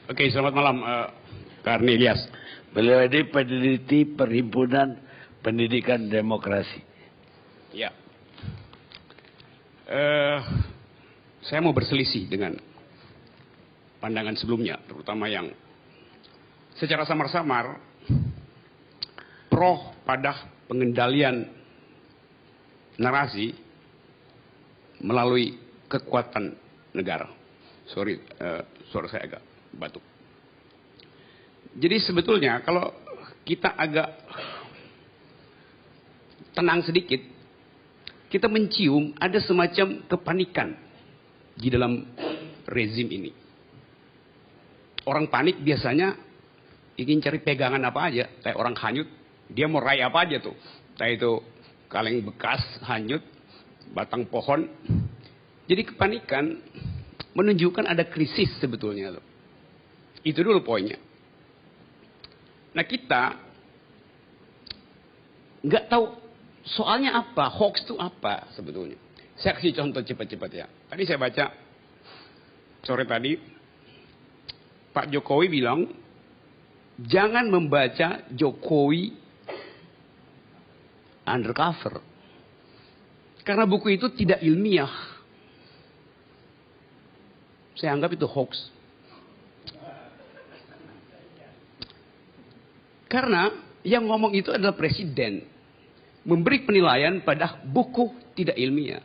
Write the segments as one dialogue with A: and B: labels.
A: Oke, selamat malam, Kak Arni Ilyas.
B: Beliau ini peneliti Perhimpunan Pendidikan Demokrasi.
A: Ya. Saya mau berselisih dengan pandangan sebelumnya, terutama yang secara samar-samar pro pada pengendalian narasi melalui kekuatan negara. Sorry, suara saya agak batuk. Jadi sebetulnya kalau kita agak tenang sedikit, kita mencium ada semacam kepanikan di dalam rezim ini. Orang panik biasanya ingin cari pegangan apa aja, kayak orang hanyut, dia mau raih apa aja tuh. Entah itu kaleng bekas, hanyut, batang pohon. Jadi kepanikan menunjukkan ada krisis sebetulnya tuh. Itu dulu poinnya. Nah kita nggak tahu soalnya apa, hoax itu apa sebetulnya. Saya kasih contoh cepat-cepat ya. Tadi saya baca sore tadi, Pak Jokowi bilang, jangan membaca Jokowi undercover. Karena buku itu tidak ilmiah. Saya anggap itu hoax. Karena yang ngomong itu adalah presiden. Memberi penilaian pada buku tidak ilmiah.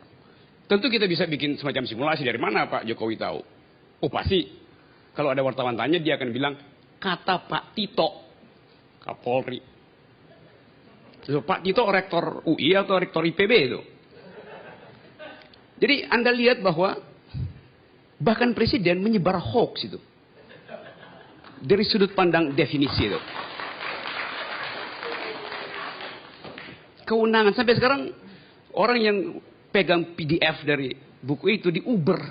A: Tentu kita bisa bikin semacam simulasi. Dari mana Pak Jokowi tahu? Oh pasti. Kalau ada wartawan tanya dia akan bilang, kata Pak Tito, Kapolri. So, Pak Tito rektor UI atau rektor IPB itu. Jadi Anda lihat bahwa bahkan presiden menyebar hoax itu. Dari sudut pandang definisi itu. Kewenangan sampai sekarang orang yang pegang PDF dari buku itu diuber.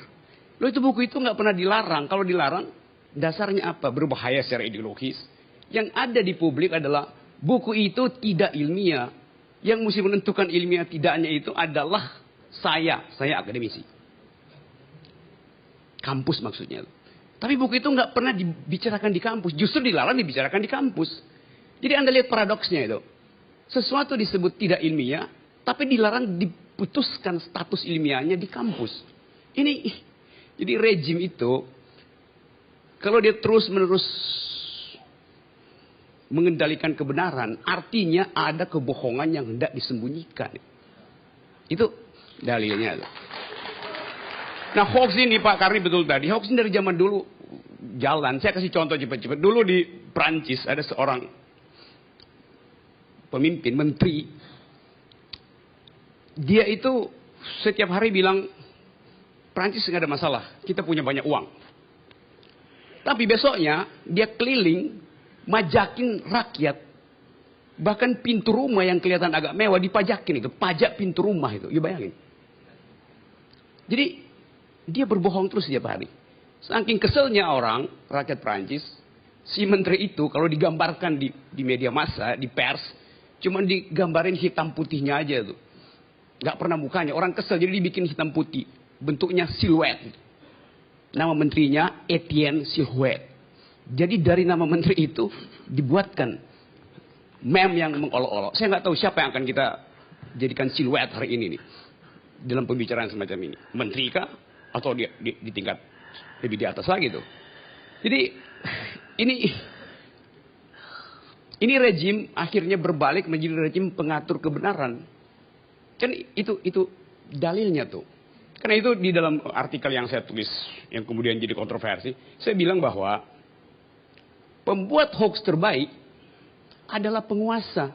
A: Loh itu buku itu nggak pernah dilarang. Kalau dilarang dasarnya apa? Berbahaya secara ideologis. Yang ada di publik adalah buku itu tidak ilmiah. Yang mesti menentukan ilmiah tidaknya itu adalah saya akademisi. Kampus maksudnya. Tapi buku itu nggak pernah dibicarakan di kampus. Justru dilarang dibicarakan di kampus. Jadi Anda lihat paradoksnya itu. Sesuatu disebut tidak ilmiah, tapi dilarang diputuskan status ilmiahnya di kampus. Jadi rejim itu, kalau dia terus-menerus mengendalikan kebenaran, artinya ada kebohongan yang hendak disembunyikan. Itu dalilnya. Nah hoax ini Pak Karni betul tadi, hoax ini dari zaman dulu jalan. Saya kasih contoh cepat-cepat. Dulu di Prancis ada seorang pemimpin, menteri. Dia itu setiap hari bilang, Prancis nggak ada masalah, kita punya banyak uang. Tapi besoknya dia keliling, majakin rakyat. Bahkan pintu rumah yang kelihatan agak mewah dipajakin itu, pajak pintu rumah itu, you bayangin. Jadi dia berbohong terus setiap hari. Saking keselnya orang, rakyat Prancis, si menteri itu kalau digambarkan di media massa, di pers, cuman digambarin hitam putihnya aja tuh. Gak pernah mukanya. Orang kesel jadi dibikin hitam putih. Bentuknya siluet. Nama menterinya Etienne Siluet. Jadi dari nama menteri itu dibuatkan meme yang mengolok-olok. Saya gak tahu siapa yang akan kita jadikan siluet hari ini nih. Dalam pembicaraan semacam ini. Menteri kah? Atau di tingkat lebih di atas lagi tuh. Jadi ini rejim akhirnya berbalik menjadi rejim pengatur kebenaran. Kan itu dalilnya tuh. Karena itu di dalam artikel yang saya tulis, yang kemudian jadi kontroversi, saya bilang bahwa pembuat hoax terbaik adalah penguasa.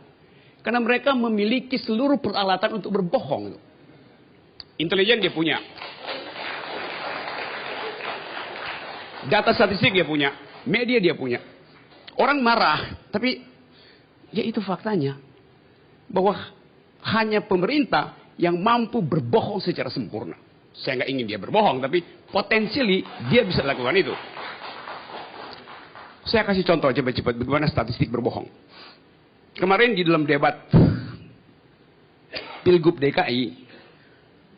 A: Karena mereka memiliki seluruh peralatan untuk berbohong. Intelijen dia punya. Data statistik dia punya. Media dia punya. Orang marah, tapi ya itu faktanya. Bahwa hanya pemerintah yang mampu berbohong secara sempurna. Saya nggak ingin dia berbohong, tapi potensially dia bisa lakukan itu. Saya kasih contoh cepat-cepat bagaimana statistik berbohong. Kemarin di dalam debat Pilgub DKI,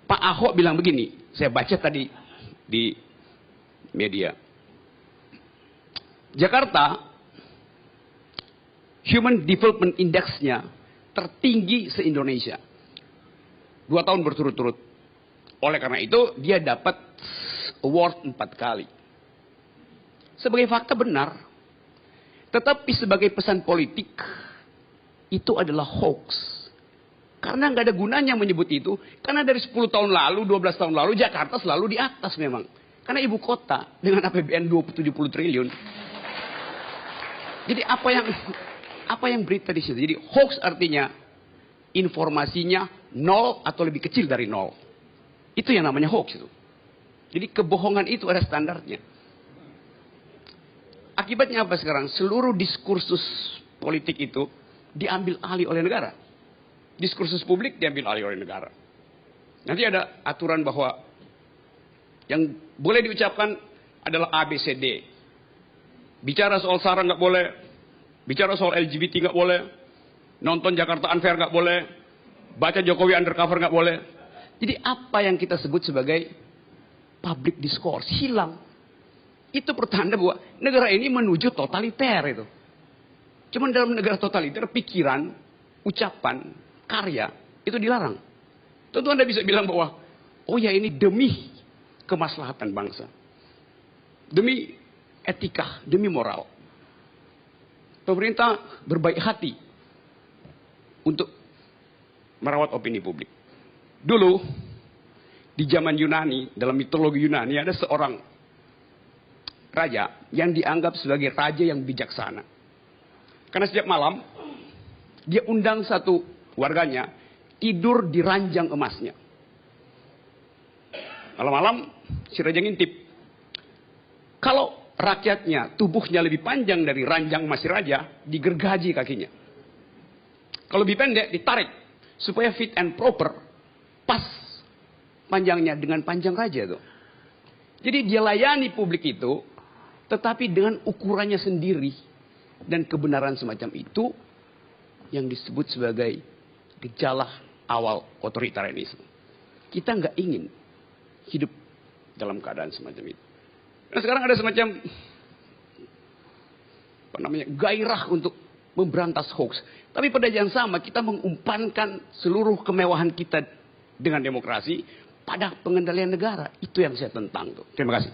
A: Pak Ahok bilang begini, saya baca tadi di media. Jakarta, Human Development Index-nya tertinggi se-Indonesia. 2 tahun berturut-turut. Oleh karena itu, dia dapat award 4 kali. Sebagai fakta benar. Tetapi sebagai pesan politik, itu adalah hoax. Karena nggak ada gunanya menyebut itu. Karena dari 10 tahun lalu, 12 tahun lalu, Jakarta selalu di atas memang. Karena ibu kota dengan APBN 70 triliun. Jadi apa yang berita di situ? Jadi hoax artinya informasinya nol atau lebih kecil dari nol. Itu yang namanya hoax itu. Jadi kebohongan itu ada standarnya. Akibatnya apa sekarang? Seluruh diskursus politik itu diambil alih oleh negara. Diskursus publik diambil alih oleh negara. Nanti ada aturan bahwa yang boleh diucapkan adalah ABCD. Bicara soal SARA nggak boleh. Bicara soal LGBT nggak boleh. Nonton Jakarta Unfair nggak boleh. Baca Jokowi undercover nggak boleh. Jadi apa yang kita sebut sebagai public discourse hilang. Itu pertanda bahwa negara ini menuju totaliter itu. Cuman dalam negara totaliter pikiran, ucapan, karya itu dilarang. Tentu Anda bisa bilang bahwa oh ya ini demi kemaslahatan bangsa. Demi etika, demi moral. Pemerintah berbaik hati untuk merawat opini publik. Dulu di zaman Yunani, dalam mitologi Yunani ada seorang raja yang dianggap sebagai raja yang bijaksana. Karena setiap malam dia undang satu warganya tidur di ranjang emasnya. Malam-malam si raja ngintip. Kalau rakyatnya tubuhnya lebih panjang dari ranjang emas si raja, digergaji kakinya. Kalau lebih pendek ditarik supaya fit and proper, pas panjangnya dengan panjang raja itu. Jadi dia layani publik itu, tetapi dengan ukurannya sendiri. Dan kebenaran semacam itu yang disebut sebagai gejala awal otoritarianisme. Kita nggak ingin hidup dalam keadaan semacam itu. Dan sekarang ada semacam gairah untuk memberantas hoax. Tapi pada yang sama kita mengumpankan seluruh kemewahan kita dengan demokrasi pada pengendalian negara. Itu yang saya tentang tuh. Terima kasih.